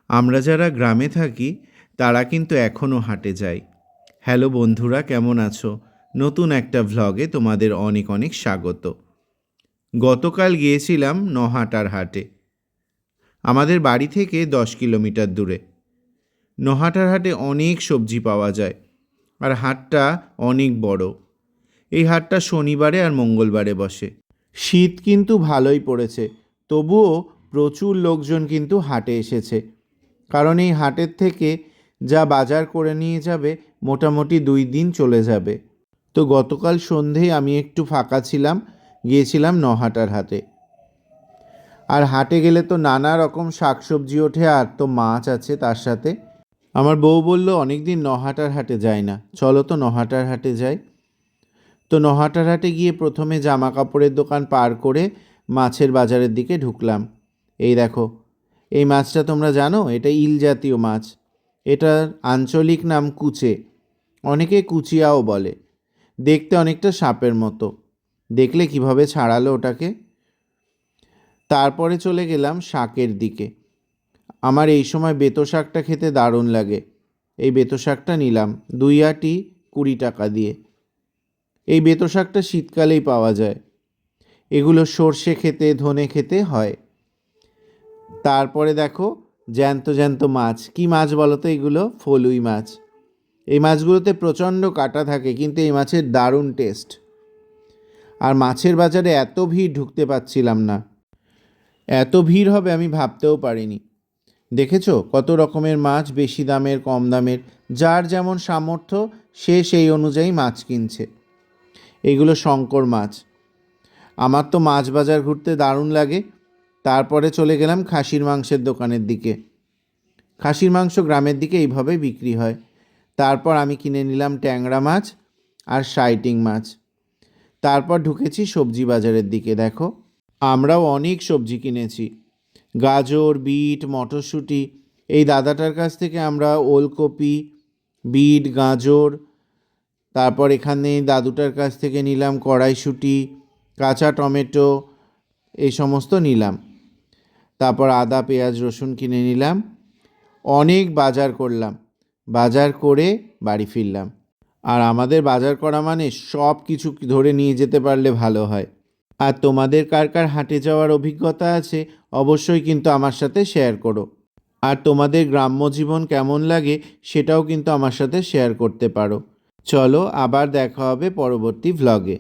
আমরা যারা গ্রামে থাকি তারা কিন্তু এখনও হাটে যাই। হ্যালো বন্ধুরা, কেমন আছো? নতুন একটা ভ্লগে তোমাদের অনেক অনেক স্বাগত। গতকাল গিয়েছিলাম নহাটার হাটে। আমাদের বাড়ি থেকে 10 কিলোমিটার দূরে। নহাটার হাটে অনেক সবজি পাওয়া যায়, আর হাটটা অনেক বড়। এই হাটটা শনিবারে আর মঙ্গলবারে বসে। শীত কিন্তু ভালোই পড়েছে, তবুও প্রচুর লোকজন কিন্তু হাটে এসেছে। কারণ এই হাটের থেকে যা বাজার করে নিয়ে যাবে মোটামুটি 2 দিন চলে যাবে। তো গতকাল সন্ধেয় আমি একটু ফাঁকা ছিলাম, গিয়েছিলাম নহাটার হাটে। আর হাটে গেলে তো নানা রকম শাকসবজি ওঠে, আর তো মাছ আছে তার সাথে। আমার বউ বলল অনেক দিন নহাটার হাটে যায় না, চলো তো নহাটার হাটে যাই। তো নহাটার হাটে গিয়ে প্রথমে জামা কাপড়ের দোকান পার করে মাছের বাজারের দিকে ঢুকলাম। এই দেখো, এই মাছটা তোমরা জানো এটা ইল জাতীয় মাছ। এটার আঞ্চলিক নাম কুচে, অনেকে কুচিয়াও বলে। দেখতে অনেকটা সাপের মতো। দেখলে কিভাবে ছাড়ালো ওটাকে। তারপরে চলে গেলাম শাকের দিকে। আমার এই সময় বেতো শাকটা খেতে দারুণ লাগে। এই বেতো শাকটা নিলাম 2 আঁটি 20 টাকা দিয়ে। এই বেতো শাকটা শীতকালেই পাওয়া যায়। এগুলো সর্ষে খেতে ধনে খেতে হয়। তারপরে দেখো জ্যান্ত জ্যান্ত মাছ। কি মাছ বলো তো এগুলো? ফলুই মাছ। এই মাছগুলোতে প্রচণ্ড কাঁটা থাকে, কিন্তু এই মাছের দারুণ টেস্ট। আর মাছের বাজারে এত ভিড়, ঢুকতে পারছিলাম না। এত ভিড় হবে আমি ভাবতেও পারিনি। দেখেছো কত রকমের মাছ, বেশি দামের কম দামের, যার যেমন সামর্থ্য সে সেই অনুযায়ী মাছ কিনছে। এগুলো শঙ্কর মাছ। আমার তো মাছ বাজার ঘুরতে দারুণ লাগে। তারপরে চলে গেলাম খাসির মাংসের দোকানের দিকে। খাসির মাংস গ্রামের দিকে এইভাবে বিক্রি হয়। তারপর আমি কিনে নিলাম ট্যাংরা মাছ আর শাইটিং মাছ। তারপর ঢুকেছি সবজি বাজারের দিকে। দেখো, আমরাও অনেক সবজি কিনেছি। গাজর, বিট, মটরশুঁটি। এই দাদাটার কাছ থেকে আমরা ওলকপি, বিট, গাজর, তারপর এখানে দাদুটার কাছ থেকে নিলাম কড়াইশুঁটি, কাঁচা টমেটো, এই সমস্ত নিলাম। তারপর আদা, পেঁয়াজ, রসুন কিনে নিলাম। অনেক বাজার করলাম। বাজার করে বাড়ি ফিরলাম। আর আমাদের বাজার করা মানে সব কিছু ধরে নিয়ে যেতে পারলে ভালো হয়। আর তোমাদের কার কার হাটে যাওয়ার অভিজ্ঞতা আছে অবশ্যই কিন্তু আমার সাথে শেয়ার করো। আর তোমাদের গ্রাম্য জীবন কেমন লাগে সেটাও কিন্তু আমার সাথে শেয়ার করতে পারো। চলো, আবার দেখা হবে পরবর্তী ভ্লগে।